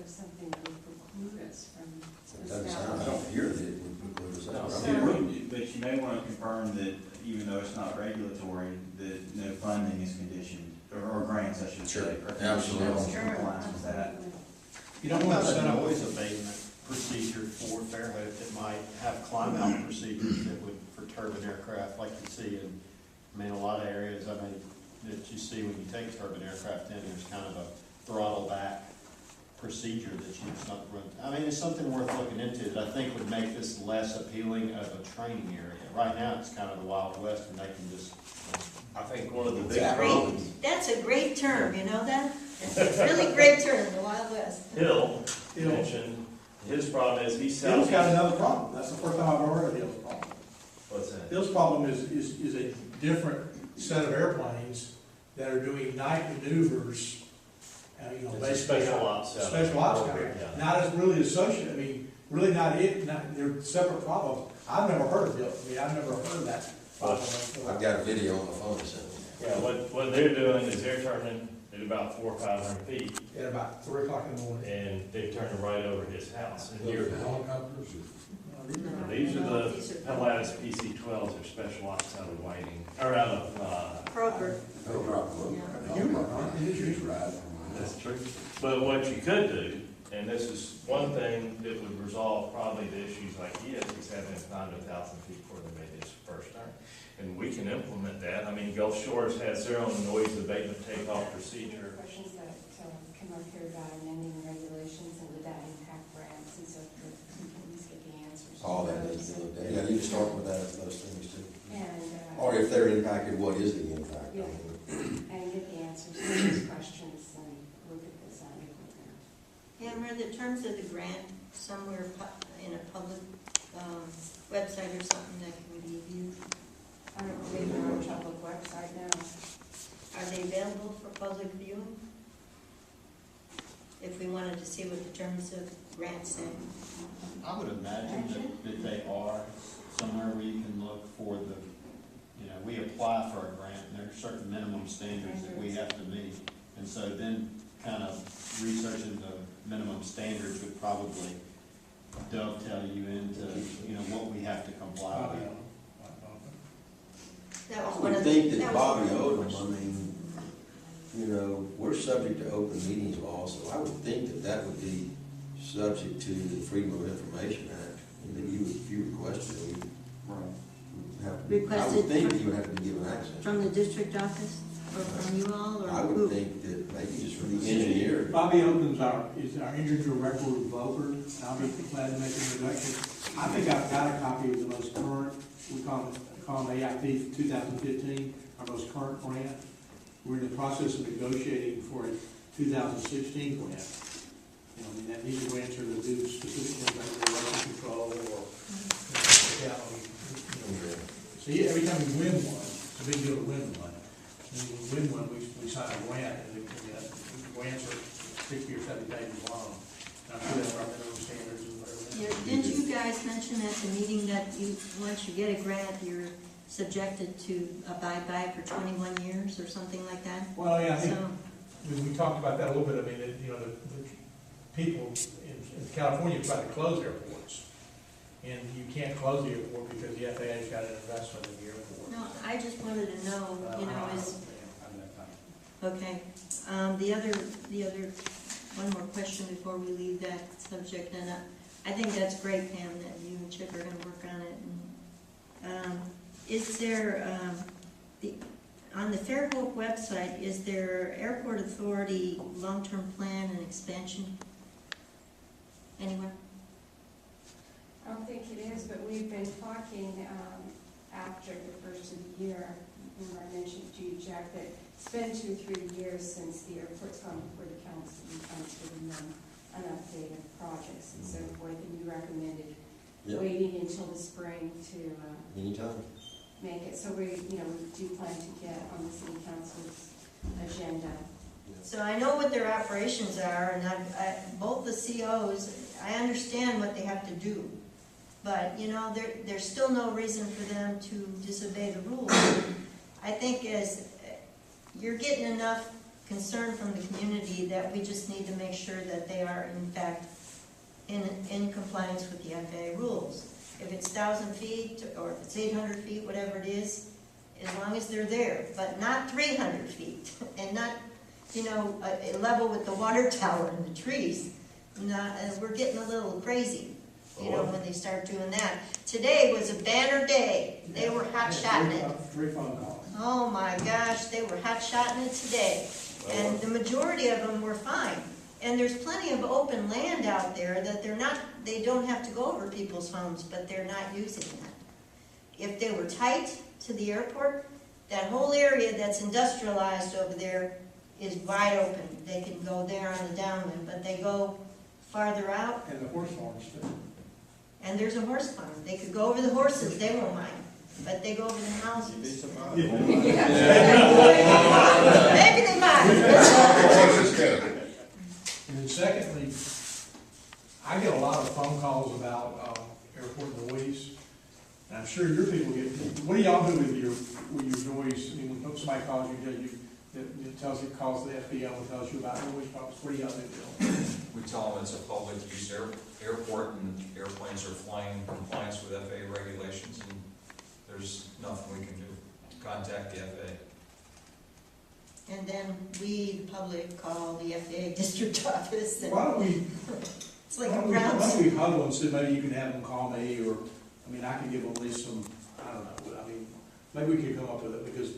of something that would preclude us from It doesn't sound, I don't hear that it would preclude us. No, That's it what I'm hearing. wouldn't, but you may want to confirm that even though it's not regulatory, that no funding is conditioned, or grants, I should Sure, say. are absolutely. conditional on compliance with that. You don't want to set up noise abatement procedure for Fairhope that might have climb out procedures that would, for turbine aircraft, like you see in, I mean, a lot of areas, I mean, that you see when you take a turbine aircraft in, there's kind of a throttle back procedure that you just not run. I mean, it's something worth looking into that I think would make this less appealing of a training area. Right now, it's kind of the Wild West, and they can just, I think one of the big Exactly. problems, That's a great term, you know that? It's a really great term, the Wild West. Hill mentioned, his problem is he's Hill's got selling. another problem. That's the first time I've ever heard of Hill's problem. What's that? Hill's problem is a different set of airplanes that are doing night maneuvers, you know, It's a basically. special ops. Special ops guy. Yeah. Not as really associated, I mean, really not it, they're separate problems. I've never heard of Hill, I mean, I've never heard of that problem before. I've got a video on the phone to send. Yeah, what they're doing is they're turning at about 400 or 500 feet, At about 3 o'clock in the morning. and they're turning right over his house. And you're, Helicopters. these are the Pilatus PC-12s, they're special ops out of Whiting, or out of, Kroger. No problem. that's true. But what you could do, and this is one thing that would resolve probably the issues like he has, he's having to climb to 1,000 feet before they made his first turn. And we can implement that. I mean, Gulf Shores has their own noise abatement takeoff procedure. Questions that come up here about amending regulations and would that impact grants and so forth, we can at least get the answers. to All that those. needs to be looked at. Yeah, you can start with that, those things too. And, Or if they're impacted, what is the impact? Yeah. and get the answers to those questions and look at this on April 10th. Yeah, where the terms of the grant somewhere in a public website or something that can be viewed. I don't believe they're on public website now. Are they available for public viewing? If we wanted to see what the terms of grant say. I would imagine that they are somewhere where you can look for the, you know, we apply for a grant, and there are certain minimum standards that we have to meet. And so then kind of researching the minimum standards would probably dovetail you into, you know, what we have to comply with. That was I one would of think the. that was Bobby one of the Odom, I questions. mean, you know, we're subject to open meetings law, so I would think that that would be subject to the Freedom of Information Act. And that you, if you requested, you would have to, I Requested would think from- that you would have to be given access. From the district office, or from you all, or I who? would think that maybe just from the engineer. Bobby Odom's is our injured record revoker, and I'll be glad to make an introduction. I think I've got a copy of the most current, we call them AIP 2015, our most current grant. We're in the process of negotiating for a 2016 grant. You know, I mean, that these grants are to do specific things like erosion control or, see, every time we win one, it's a big deal to win one. And when we win one, we sign a grant, and the grants are 60 or 70 pages long. And I'm sure that's our minimum standards and whatever. Yeah, didn't you guys mention at the meeting that you, once you get a grant, you're subjected to abide by it for 21 years or something like that? Well, yeah, I think, So, we talked about that a little bit, I mean, you know, the people in California try to close airports. And you can't close the airport because the FAA's got an investment in the airport. no, I just wanted to know, you know, is, Yeah, okay. The other, one more question before we leave that subject, and I think that's great, Pam, that you and Chip are gonna work on it. And, is there, on the Fairhope website, is there Airport Authority long-term plan and expansion? Anyone? I don't think it is, but we've been talking after the first of the year. Remember I mentioned to you, Jack, that it's been 2 or 3 years since the airport's gone before the council and giving them an update of projects and so forth. And you recommended Yeah, waiting until the spring to anytime. make it. So we do plan to get on the city council's agenda. So I know what their operations are, and both the COs, I understand what they have to do. But, you know, there's still no reason for them to disobey the rules. I think as you're getting enough concern from the community that we just need to make sure that they are in fact in compliance with the FAA rules. If it's 1,000 feet, or if it's 800 feet, whatever it is, as long as they're there, but not 300 feet, and not, you know, a level with the water tower and the trees. Not, we're getting a little crazy, you know, when they start doing that. Today was a banner day. They were hot-shotting it. Three phone calls. Oh my gosh, they were hot-shotting it today. And the majority of them were fine. And there's plenty of open land out there that they don't have to go over people's homes, but they're not using that. If they were tight to the airport, that whole area that's industrialized over there is wide open. They can go there on the downwind, but they go farther out, And the horse farms too. and there's a horse farm. They could go over the horses, they won't mind, but they go over the You'd be houses. surprised. Maybe they might. And then secondly, I get a lot of phone calls about airport noise. And I'm sure your people get, what do y'all do with your noise? I mean, when somebody calls you, it calls the FBO and tells you about noise problems. What do y'all do, Bill? We tell them it's a public use airport and airplanes are flying in compliance with FAA regulations, and there's nothing we can do. Contact the FAA. And then we, the public, call the FAA district office, and Why don't we, it's like a why ground. don't we huddle and say, maybe you can have them call me, or, I mean, I can give them at least some, I don't know, I mean, maybe we can come up with it, because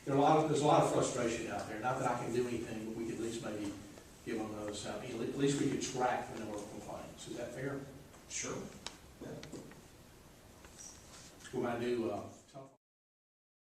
there's a lot of frustration out there. Not that I can do anything, but we could at least maybe give them those, I mean, at least we could track the number of complaints. Is that fair? Sure. We might do,